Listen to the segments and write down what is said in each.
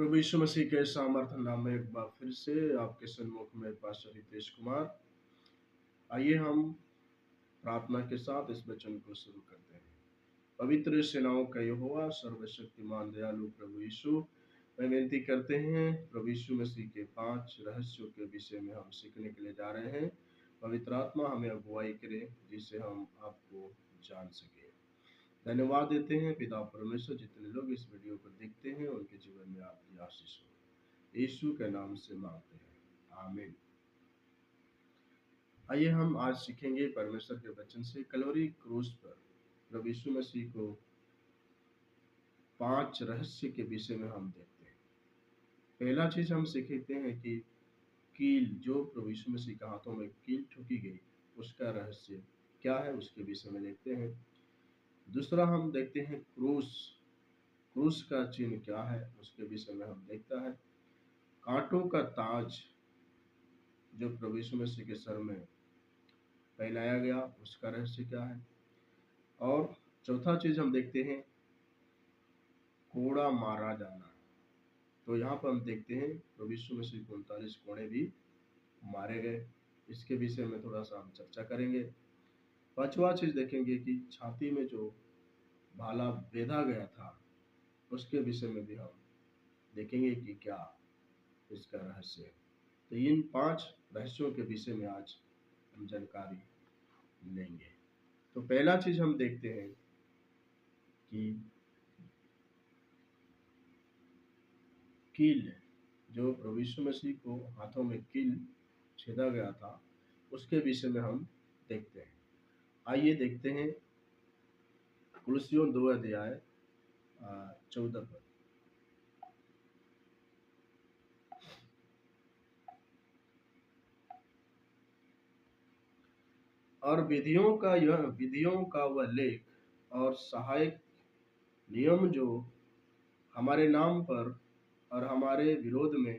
प्रभु यीशु मसीह के सामर्थ्य नाम में एक बार फिर से आपके सन्मुख में पास्टर हितेश कुमार। आइए हम प्रार्थना के साथ इस वचन को शुरू करते हैं। पवित्र सेनाओं का यहोवा सर्वशक्तिमान दयालु प्रभु यीशु, मैं विनती करते हैं प्रभु यीशु मसीह के 5 रहस्यों के विषय में हम सीखने के लिए जा रहे हैं। पवित्र आत्मा हमें अगुवाई करे जिससे हम आपको जान सके। धन्यवाद देते हैं पिता परमेश्वर, जितने लोग इस वीडियो को देखते हैं उनके जीवन में आपकी आशीष हो, यीशु के नाम से मांगते हैं, आमीन। आइए हम आज सीखेंगे परमेश्वर के वचन से कलोरी क्रूस पर प्रभु यीशु मसीह को 5 रहस्य के विषय में हम देखते हैं। पहला चीज हम सीखते हैं कि कील, जो प्रभु यीशु मसीह के हाथों में कील ठोकी गई, उसका रहस्य क्या है उसके विषय में देखते हैं। दूसरा हम देखते हैं क्रूस, क्रूस का चिन्ह क्या है उसके विषय में हम देखता है। कांटों का ताज जो प्रभु यीशु मसीह के सर में पहनाया गया, उसका रहस्य क्या है। और चौथा चीज हम देखते हैं कोड़ा मारा जाना। तो यहाँ पर हम देखते हैं प्रभु यीशु मसीह को 39 कोड़े भी मारे गए, इसके विषय में थोड़ा सा हम चर्चा करेंगे। पांचवा चीज देखेंगे कि छाती में जो भाला बेधा गया था उसके विषय में भी हम देखेंगे कि क्या इसका रहस्य है। तो इन 5 रहस्यों के विषय में आज हम जानकारी लेंगे। तो पहला चीज हम देखते हैं कि कील, जो प्रभु यीशु मसीह को हाथों में कील छेदा गया था उसके विषय में हम देखते हैं। आइए देखते हैं कुलुस्सियों 2 अध्याय 14 पर। और विधियों का वह लेख और सहायक नियम जो हमारे नाम पर और हमारे विरोध में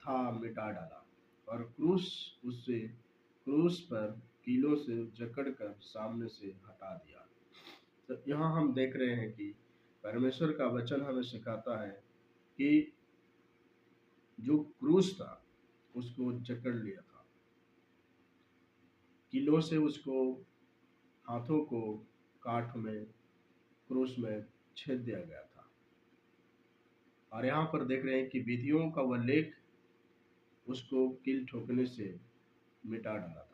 था मिटा डाला, और क्रूस पर कीलों से जकड़कर सामने से हटा दिया। तो यहाँ हम देख रहे हैं कि परमेश्वर का वचन हमें सिखाता है कि जो क्रूस था उसको जकड़ लिया था, कीलों से उसको हाथों को काठ में क्रूस में छेद दिया गया था। और यहाँ पर देख रहे हैं कि विधियों का वह लेख उसको कील ठोकने से मिटा डाला था।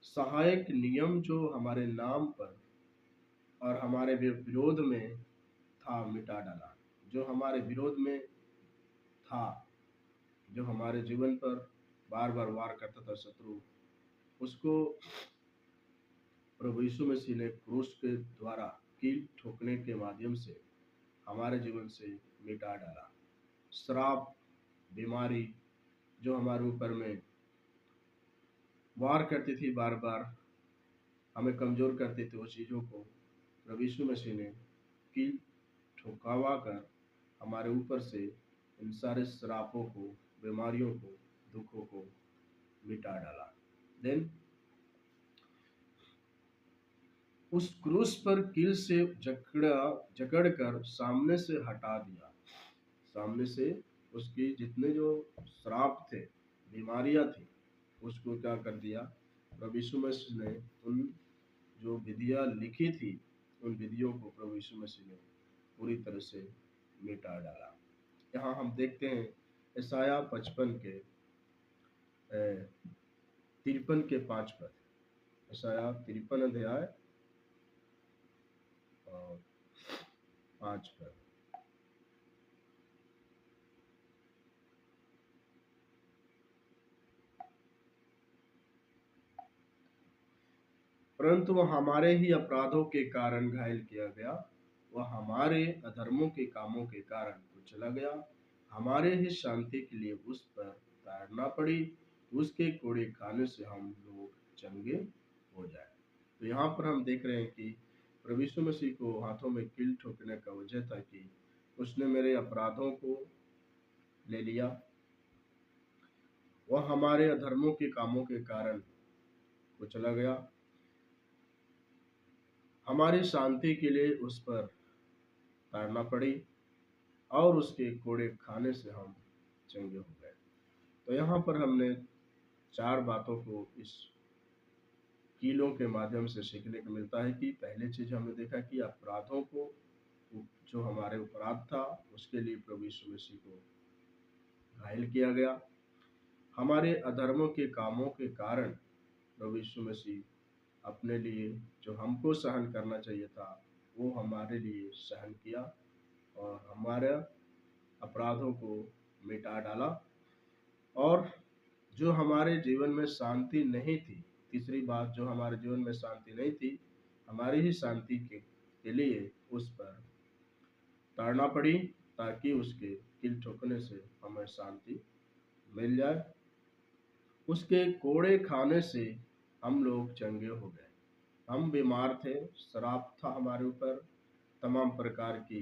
सहायक नियम जो हमारे नाम पर और हमारे विरोध में था मिटा डाला। जो हमारे विरोध में था, जो हमारे जीवन पर बार बार वार करता था शत्रु, उसको प्रभु यीशु मसीह ने क्रूस के द्वारा कील ठोकने के माध्यम से हमारे जीवन से मिटा डाला। श्राप, बीमारी जो हमारे ऊपर में वार करती थी, बार बार हमें कमजोर करते थे, उस चीजों को प्रभु यीशु मसीह ने कील ठोकावा कर हमारे ऊपर से इन सारे श्रापों को, बीमारियों को, दुखों को मिटा डाला। देन उस क्रूस पर कील से जकड़ कर सामने से हटा दिया। सामने से उसकी जितने जो श्राप थे, बीमारियां थी, उसको क्या कर दिया, प्रभु यीशु मसीह ने उन जो विधियां लिखी थी, उन विधियों को प्रभु यीशु मसीह ने पूरी तरह से मिटा डाला। यहाँ हम देखते हैं यशायाह 55 के 53 के 5 पद। यशायाह 53 अध्याय और 5 पद। परंतु वह हमारे ही अपराधों के कारण घायल किया गया, वह हमारे अधर्मों के कामों के कारण कुचला गया, हमारे ही शांति के लिए उस पर ताड़ना पड़ी, उसके कोड़े खाने से हम लोग चंगे हो जाए। तो यहाँ पर हम देख रहे हैं कि प्रभु यीशु मसीह को हाथों में कील ठोकने का वजह था कि उसने मेरे अपराधों को ले लिया, वह हमारे अधर्मों के कामों के कारण कुचला गया, हमारी शांति के लिए उस पर ताड़ना पड़ी, और उसके कोड़े खाने से हम चंगे हो गए। तो यहाँ पर हमने 4 बातों को इस कीलों के माध्यम से सीखने को मिलता है कि पहली चीज़ हमने देखा कि अपराधों को, जो हमारे अपराध था, उसके लिए प्रभु यीशु मसीह को घायल किया गया। हमारे अधर्मों के कामों के कारण प्रभु यीशु मसीह अपने लिए जो हमको सहन करना चाहिए था, वो हमारे लिए सहन किया और हमारे अपराधों को मिटा डाला। और जो हमारे जीवन में शांति नहीं थी, तीसरी बात, जो हमारे जीवन में शांति नहीं थी, हमारी ही शांति के लिए उस पर ताड़ना पड़ी, ताकि उसके कील ठोकने से हमें शांति मिल जाए। उसके कोड़े खाने से हम लोग चंगे हो गए। हम बीमार थे, श्राप था हमारे ऊपर, तमाम प्रकार की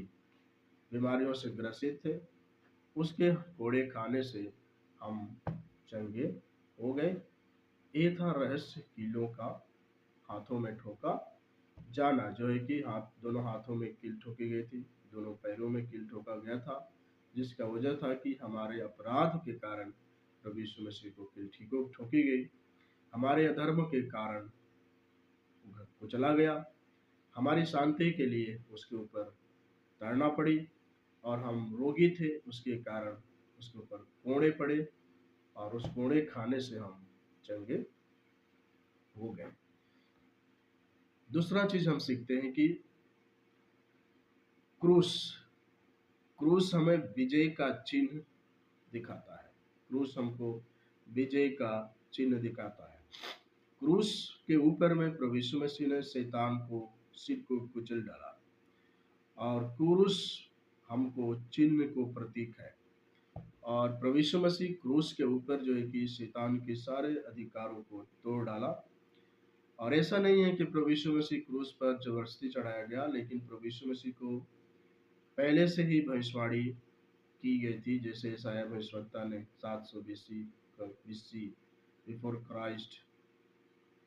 बीमारियों से ग्रसित थे। उसके कोड़े खाने से हम चंगे हो गए। ये था रहस्य कीलों का हाथों में ठोका जाना, जो है कि दोनों हाथों में कील ठोकी गई थी, दोनों पैरों में कील ठोका गया था, जिसका वजह था कि हमारे अपराध के कारण प्रभु यीशु मसीह को कील ठोकी गई। हमारे अधर्म के कारण वो चला गया। हमारी शांति के लिए उसके ऊपर तैरना पड़ी, और हम रोगी थे, उसके कारण उसके ऊपर कोड़े पड़े, और उस कोड़े खाने से हम चंगे हो गए। दूसरा चीज हम सीखते हैं कि क्रूस क्रूस हमें विजय का चिन्ह दिखाता है। क्रूस हमको विजय का चिन्ह दिखाता है। क्रूस के ऊपर में प्रभु यीशु मसीह ने शैतान को सिर को कुचल डाला, और क्रूस हमको चिन्ह को प्रतीक है। और प्रभु यीशु मसीह क्रूस के ऊपर जो है कि शैतान के सारे अधिकारों को तोड़ डाला। और ऐसा नहीं है कि प्रभु यीशु मसीह क्रूस पर जबरदस्ती चढ़ाया गया, लेकिन प्रभु यीशु मसीह को पहले से ही भविष्यवाणी की गई थी। जैसे यशायाह भविष्यवक्ता ने 700 बीसी बिफोर क्राइस्ट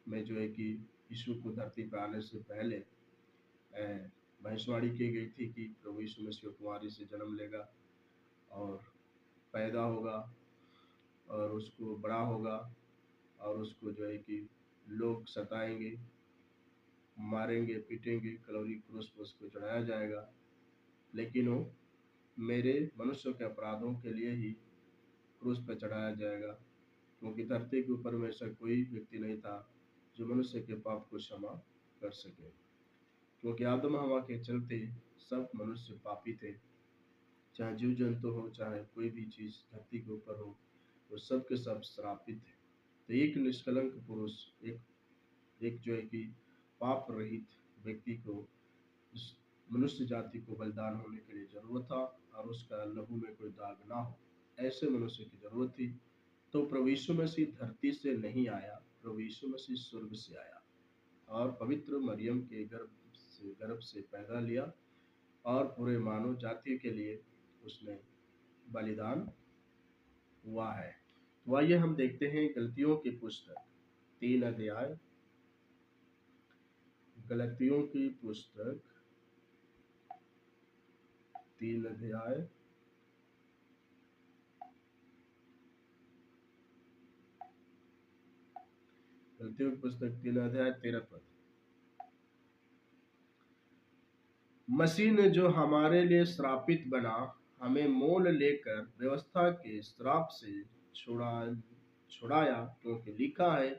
में जो है कि यीशु को धरती पर आने से पहले भविष्यवाणी की गई थी कि प्रभु यीशु मसीह कुंवारी से जन्म लेगा और पैदा होगा, और उसको बड़ा होगा, और उसको जो है कि लोग सताएंगे, मारेंगे, पीटेंगे, कलवरी क्रूस पर उसको चढ़ाया जाएगा। लेकिन वो मेरे मनुष्यों के अपराधों के लिए ही क्रूस पर चढ़ाया जाएगा, क्योंकि धरती के ऊपर में ऐसा कोई व्यक्ति नहीं था जो मनुष्य के पाप को क्षमा कर सके। क्योंकि आदम हवा के चलते सब मनुष्य पापी थे, चाहे जीव जंतु हो, चाहे कोई भी चीज धरती के ऊपर हो, वो सब के सब श्रापित थे। तो एक निष्कलंक पुरुष, एक एक जो है कि पाप रहित व्यक्ति को, इस मनुष्य जाति को बलिदान होने के लिए जरूरत था, और उसका लहू में कोई दाग ना हो, ऐसे मनुष्य की जरूरत थी। तो प्रभु यीशु मसीह धरती से नहीं आया, प्रभु यीशु मसीह स्वर्ग से आया, और पवित्र मरियम के गर्भ से पैदा लिया, और पूरे मानव जाति के लिए उसने बलिदान हुआ है। तो आइए हम देखते हैं गलतियों की पुस्तक 3 अध्याय, गलतियों की पुस्तक 3 अध्याय गलतियों की पुस्तक 3 अध्याय 13 पद। मसीह ने जो हमारे लिए श्रापित बना, हमें मोल लेकर व्यवस्था के श्राप से छुड़ाया, क्योंकि लिखा है,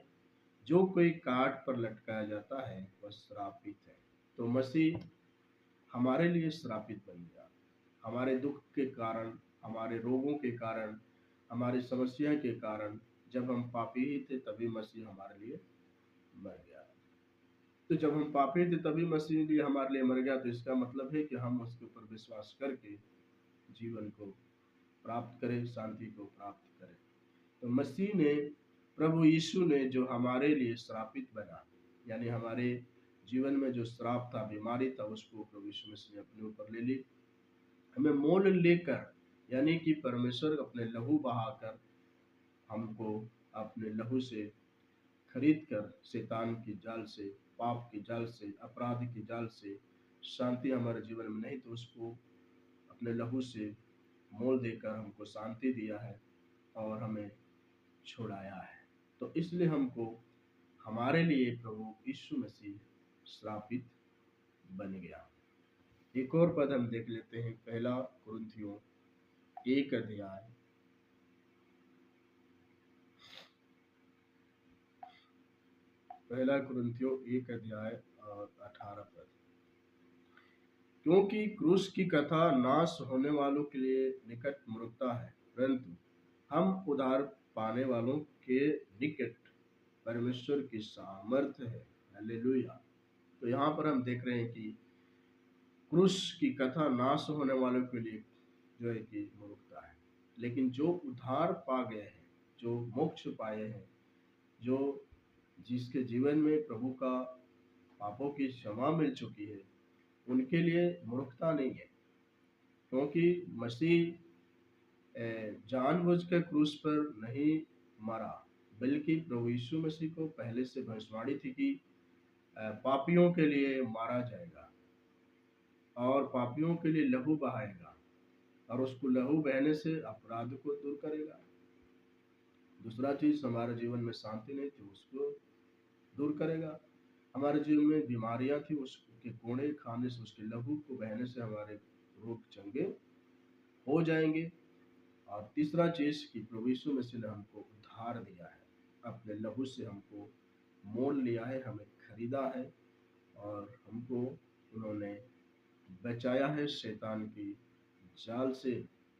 जो कोई काट पर लटकाया जाता है वह श्रापित है। तो मसीह हमारे लिए श्रापित बन गया। हमारे दुख के कारण, हमारे रोगों के कारण, हमारी समस्या के कारण, जब हम पापी ही थे तभी मसीह हमारे लिए मर गया। तो जब हम पापी थे तभी मसीह लिए हमारे लिए मर गया, तो इसका मतलब है कि हम उसके ऊपर विश्वास करके जीवन को प्राप्त करें, शांति को प्राप्त करें। तो मसीह ने, प्रभु यीशु ने जो हमारे लिए श्रापित बना, यानी हमारे जीवन में जो श्राप था, बीमारी था, उसको प्रभु यीशु मसीह ने अपने ऊपर ले ली। हमें मोल लेकर, यानी कि परमेश्वर अपने लहू बहाकर हमको अपने लहू से खरीद कर शैतान की जाल से, पाप की जाल से, अपराध की जाल से शांति हमारे जीवन में नहीं, तो उसको अपने लहू से मोल देकर हमको शांति दिया है और हमें छुड़ाया है। तो इसलिए हमको हमारे लिए प्रभु यीशु मसीह श्रापित बन गया। एक और पद हम देख लेते हैं, पहला कुरिन्थियों 1 अध्याय पहला कुरिन्थियों 1 अध्याय और 18 पद। क्योंकि क्रूस की कथा नाश होने वालों के लिए निकट मूर्खता है, परंतु हम उद्धार पाने वालों के निकट परमेश्वर की सामर्थ है। हालेलुया। तो यहाँ पर हम देख रहे हैं कि क्रूस की कथा नाश होने वालों के लिए जो है कि मूर्खता है, लेकिन जो उद्धार पा गए हैं, जो मोक्ष पाए हैं, जो जिसके जीवन में प्रभु का पापों की क्षमा मिल चुकी है, उनके लिए मूर्खता नहीं है। क्योंकि मसीह जानबूझकर क्रूस पर नहीं मरा, बल्कि प्रभु यीशु मसीह को पहले से भविष्यवाणी थी कि पापियों के लिए मारा जाएगा और पापियों के लिए लहू बहाएगा और उसको लहू बहने से अपराध को दूर करेगा। दूसरा चीज, हमारे जीवन में शांति नहीं थी, उसको दूर करेगा। हमारे जीवन में बीमारियां थी, उसके कोड़े खाने से, उसके लहू को बहने से हमारे रोग चंगे हो जाएंगे। और तीसरा चीज कि प्रभु यीशु मसीह ने हमको उद्धार दिया है, अपने लहू से हमको मोल लिया है, हमें खरीदा है और हमको उन्होंने बचाया है शैतान की जाल से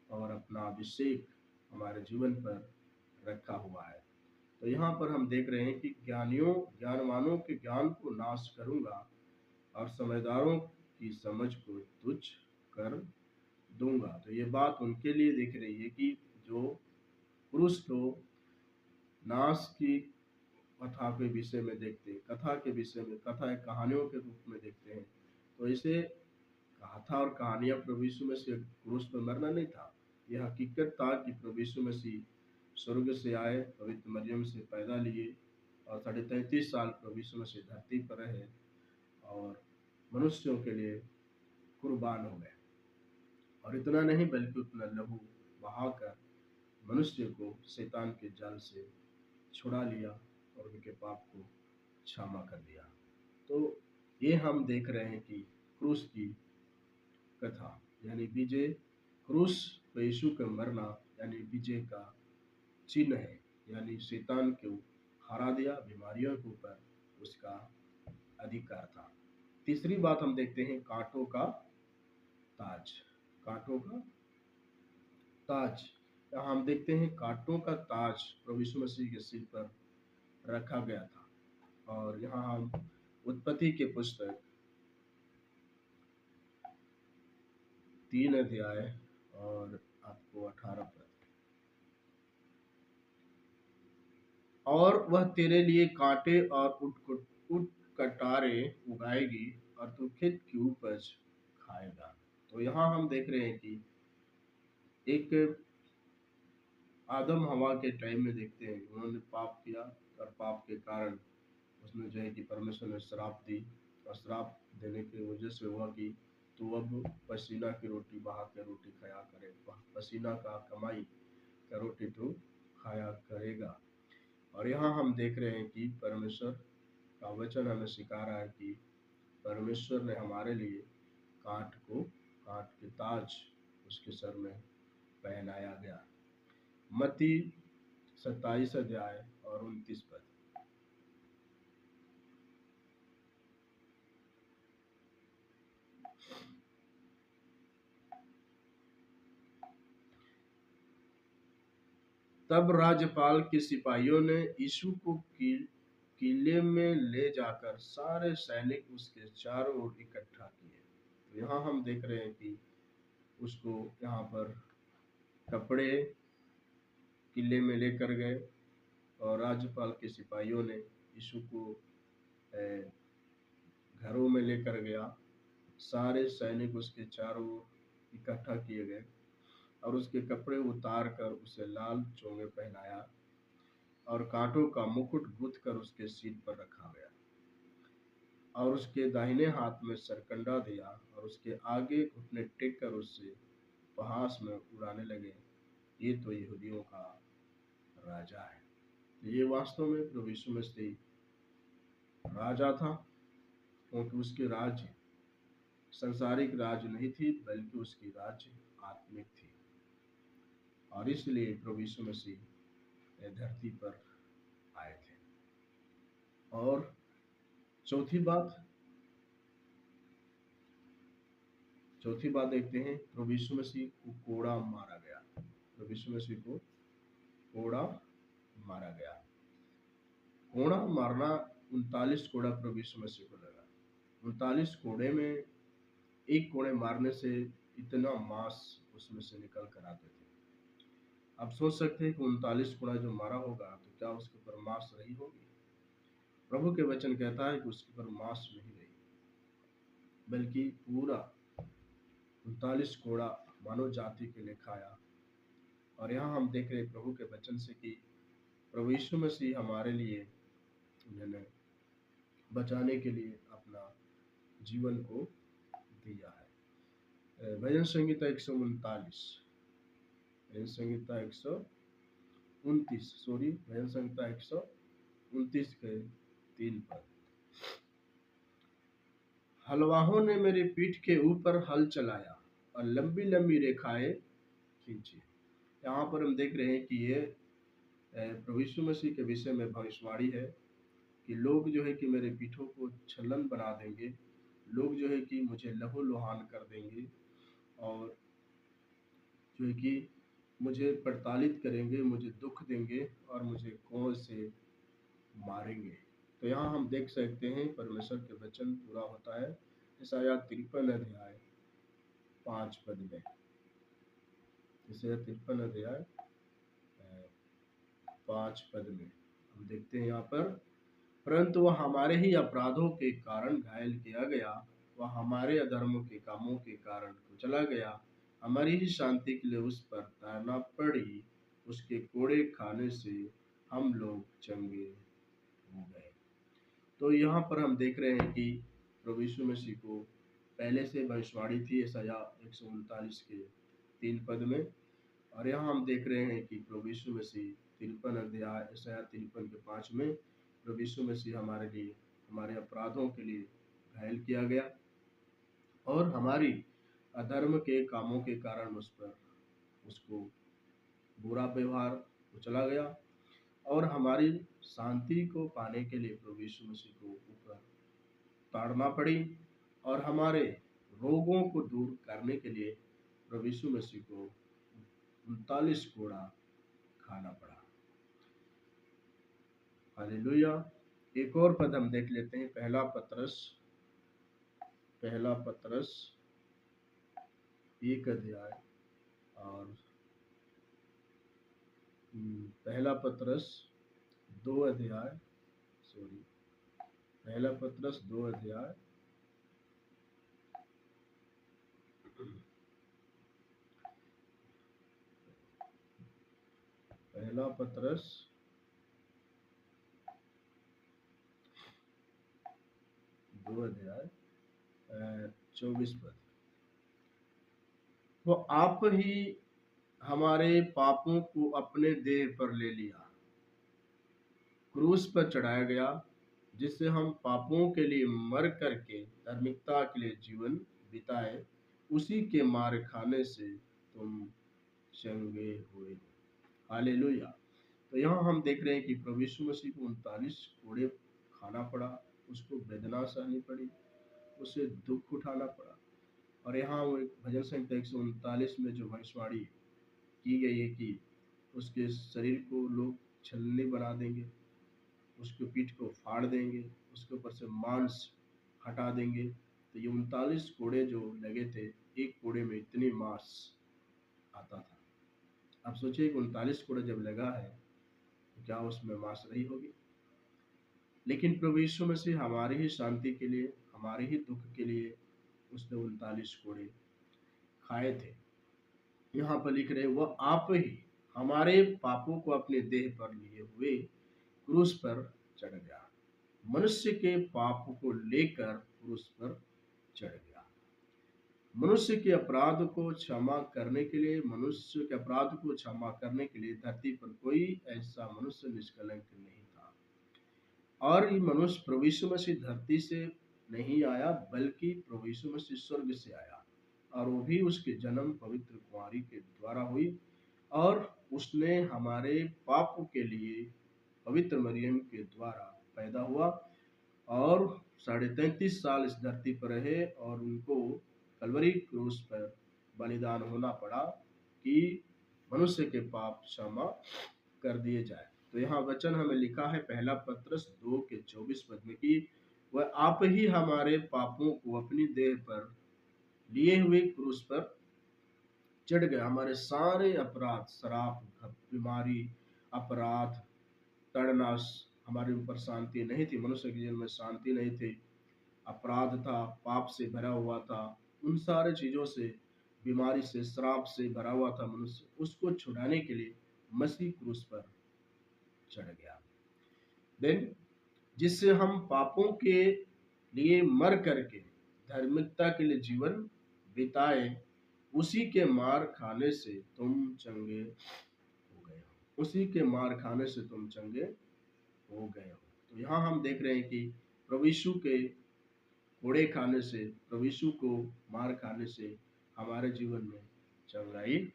और अपना अभिषेक हमारे जीवन पर रखा हुआ है। तो यहाँ पर हम देख रहे हैं कि ज्ञानवानों के ज्ञान को नाश करूंगा और समझदारों की समझ को तुच्छ कर दूंगा। तो ये बात उनके लिए दिख रही है कि जो पुरुष को नाश की कथा के विषय में देखते हैं, कथा के विषय में, कथा कहानियों के रूप में देखते हैं। तो इसे कथा और कहानियां प्रभु यीशु मसीह क्रूस पर मरना नहीं था, यह हकीकत था कि प्रभु यीशु मसीह स्वर्ग से आए, पवित्र मरियम से पैदा लिए और 33.5 साल प्रभु यीशु मसीह धरती पर रहे और मनुष्यों के लिए कुर्बान हो गए। और इतना नहीं बल्कि उतना लहू बहाकर मनुष्य को शैतान के जाल से छुड़ा लिया और उनके पाप को क्षमा कर दिया। तो ये हम देख रहे हैं कि क्रूस की कथा यानी विजय, क्रूस पर यीशु का मरना यानी विजय का चिन्ह है, यानी शैतान को हरा दिया, बीमारियों के ऊपर उसका अधिकार था। तीसरी बात हम देखते हैं, कांटों का ताज। कांटों का ताज, यहाँ हम देखते हैं कांटों का ताज प्रभु यीशु मसीह के सिर पर रखा गया था। और यहाँ हम उत्पत्ति के पुस्तक 3 अध्याय और आपको 18 पद। और वह तेरे लिए कांटे और उट कटारे उगाएगी और तू खेत की उपज खाएगा। तो यहाँ हम देख रहे हैं कि एक आदम हवा के टाइम में देखते हैं, उन्होंने पाप किया और पाप के कारण उसने जो है कि परमेश्वर ने श्राप दी और श्राप देने की वजह से हुआ कि तू अब पसीना की रोटी बहा के रोटी खाया करे, पसीना का कमाई का रोटी तू खाया करेगा। और यहाँ हम देख रहे हैं कि परमेश्वर का वचन हमें सिखा रहा है कि परमेश्वर ने हमारे लिए कांट के ताज उसके सर में पहनाया गया। मत्ती 27 अध्याय और 29 पद। तब राज्यपाल के सिपाहियों ने यीशु को किले में ले जाकर सारे सैनिक उसके चारों ओर इकट्ठा किए। तो यहाँ हम देख रहे हैं कि उसको यहाँ पर कपड़े किले में लेकर गए और राज्यपाल के सिपाहियों ने यीशु को घरों में लेकर गया। सारे सैनिक उसके चारों ओर इकट्ठा किए गए और उसके कपड़े उतार कर उसे लाल चोंगे पहनाया और कांटों का मुकुट गूंथ कर उसके सिर पर रखा गया और उसके दाहिने हाथ में सरकंडा दिया और उसके आगे घुटने टेक कर उससे उपहास में उड़ाने लगे, ये तो यहूदियों का राजा है। तो ये वास्तव में प्रभु यीशु मसीह राजा था, क्योंकि उसके राज्य संसारिक राज्य नहीं थी, बल्कि उसकी राज्य आत्मिक थी। और इसलिए प्रभु यीशु मसीह धरती पर आए थे। और चौथी बात देखते हैं, प्रभु यीशु मसीह को कोड़ा मारा गया। प्रभु यीशु मसीह को कोड़ा मारा गया। कोड़ा मारना, 39 कोड़ा प्रभु यीशु मसीह को लगा। 39 कोड़े में एक कोड़े मारने से इतना मांस उसमें से निकल कर आते थे। आप सोच सकते हैं कि 39 कोड़ा जो मारा होगा तो क्या उसके ऊपर मांस रही होगी? प्रभु के वचन कहता है कि उसके ऊपर मांस नहीं रही, बल्कि पूरा 39 कोड़ा मानव जाति के लिए खाया। और यहाँ हम देख रहे हैं प्रभु के वचन से कि प्रभु यीशु मसीह हमारे लिए बचाने के लिए अपना जीवन को दिया है। भजन संहिता 139, भजन संहिता 129, भजन संहिता 129 के 3 पद। हलवाहों ने मेरी पीठ के ऊपर हल चलाया और लंबी लंबी रेखाएं खींची। यहाँ पर हम देख रहे हैं कि ये प्रभु यीशु मसीह के विषय में भविष्यवाणी है कि लोग जो है कि मेरे पीठों को छलन बना देंगे, लोग जो है कि मुझे लहू लुहान कर देंगे, और जो है कि मुझे प्रताड़ित करेंगे, मुझे दुख देंगे और मुझे कोड़ से मारेंगे। तो यहाँ हम देख सकते हैं परमेश्वर के वचन पूरा होता है यशायाह 53 अध्याय 5 पद में। यशायाह 53 अध्याय 5 पद में हम देखते हैं यहाँ पर, परंतु वह हमारे ही अपराधों के कारण घायल किया गया, वह हमारे अधर्मों के कामों के कारण कुचला गया, हमारी ही शांति के लिए उस पर ताड़ना पड़ी, उसके कोड़े खाने से हम लोग चंगे हो गए। तो यहाँ पर हम देख रहे हैं कि प्रभु यीशु मसीह को पहले से भविष्यवाणी थी यशायाह 139 के 3 पद में। और यहाँ हम देख रहे हैं कि प्रभु यीशु मसीह 53 अध्याय यशायाह 53 के 5 में प्रभु यीशु मसीह हमारे लिए, हमारे अपराधों के लिए घायल किया गया, और हमारी अधर्म के कामों के कारण उस पर उसको बुरा व्यवहार चला गया, और हमारी शांति को पाने के लिए प्रभु यीशु मसीह को ऊपर ताड़ना पड़ी, और हमारे रोगों को दूर करने के लिए प्रभु यीशु मसीह को 39 कोड़ा खाना पड़ा। हालेलुया। एक और पद हम देख लेते हैं, पहला पत्रस 1 अध्याय और पहला पत्रस 2 अध्याय पहला पत्रस 2 अध्याय पहला पत्रस 2 अध्याय 24 पद। वो आप ही हमारे पापों को अपने देह पर ले लिया, क्रूस पर चढ़ाया गया, जिससे हम पापों के लिए मर करके धार्मिकता के लिए जीवन बिताए, उसी के मार खाने से तुम चंगे हुए। हालेलुया। तो यहाँ हम देख रहे हैं कि प्रभु यीशु मसीह को 39 कोड़े खाना पड़ा, उसको वेदना सहनी पड़ी, उसे दुख उठाना पड़ा। और यहाँ वो भजन संहिता 139 में जो भविष्यवाणी की गई है कि उसके शरीर को लोग छलनी बना देंगे, उसके पीठ को फाड़ देंगे, उसके ऊपर से मांस हटा देंगे। तो ये 39 कोड़े जो लगे थे, एक कोड़े में इतनी मांस आता था। आप सोचिए 39 कोड़े जब लगा है तो क्या उसमें मांस रही होगी? लेकिन प्रभु यीशु मसीह हमारी ही शांति के लिए, हमारे ही दुख के लिए उसने 39 कोड़े खाए थे। यहाँ पर लिख रहे, वह आप ही हमारे पापों को अपने देह पर लिए हुए क्रूस पर चढ़ गया, मनुष्य के पाप को लेकर क्रूस पर चढ़ गया। मनुष्य के अपराध को क्षमा करने के लिए, मनुष्य के अपराध को क्षमा करने के लिए धरती पर कोई ऐसा मनुष्य निष्कलंक नहीं था। और ये मनुष्य प्रभु यीशु मसीह धरती से नहीं आया, बल्कि प्रभु यीशु मसीह स्वर्ग से आया, और वो भी उसके जन्म पवित्र कुंवारी के द्वारा हुई। और उसने हमारे पापों के लिए पवित्र मरियम के द्वारा पैदा हुआ, और 33.5 साल इस धरती पर रहे, और उनको कलवरी क्रूस पर बलिदान होना पड़ा कि मनुष्य के पाप क्षमा कर दिए जाए। तो यहाँ वचन हमें लिखा है पहला पत्रस 2 के 24 में कि वह आप ही हमारे पापों को अपनी देह पर लिए हुए क्रूस पर चढ़ गया। हमारे सारे अपराध, शराब, बीमारी, अपराध, तड़ना, हमारे ऊपर शांति नहीं थी, मनुष्य के जीवन में शांति नहीं थी, अपराध था, पाप से भरा हुआ था, उन सारे चीजों से, बीमारी से, श्राप से भरा हुआ था मनुष्य, उसको छुड़ाने के लिए मसीह क्रूस पर चढ़ गया। देन जिससे हम पापों के लिए मर करके धार्मिकता के लिए जीवन बिताए, उसी के मार खाने से तुम चंगे हो गए हो, उसी के मार खाने से तुम चंगे हो गए हो। तो यहाँ हम देख रहे हैं कि प्रभु यीशु के कोड़े खाने से, प्रभु यीशु को मार खाने से हमारे जीवन में चंगाई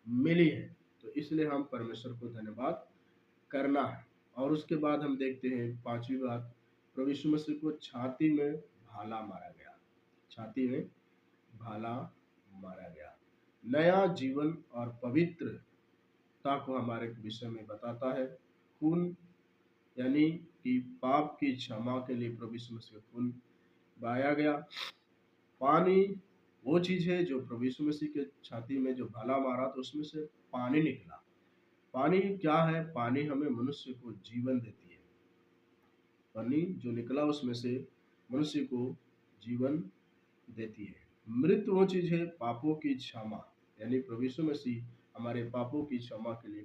मिली है। तो इसलिए हम परमेश्वर को धन्यवाद करना है। और उसके बाद हम देखते हैं पांचवी बात, प्रभु यीशु मसीह को छाती में भाला मारा गया, छाती में भाला मारा गया। नया जीवन और पवित्रता को हमारे विषय में बताता है। खून, यानी कि पाप की क्षमा के लिए प्रभु यीशु मसीह का खून बहाया गया। पानी वो चीज है जो प्रभु यीशु मसीह के छाती में जो भाला मारा तो उसमें से पानी निकला। पानी क्या है? पानी हमें, मनुष्य को जीवन देती है। पानी जो निकला उसमें से मनुष्य को जीवन देती है। मृत्यु वो चीज है, पापों की क्षमा, यानी प्रभु यीशु मसीह हमारे पापों की क्षमा के लिए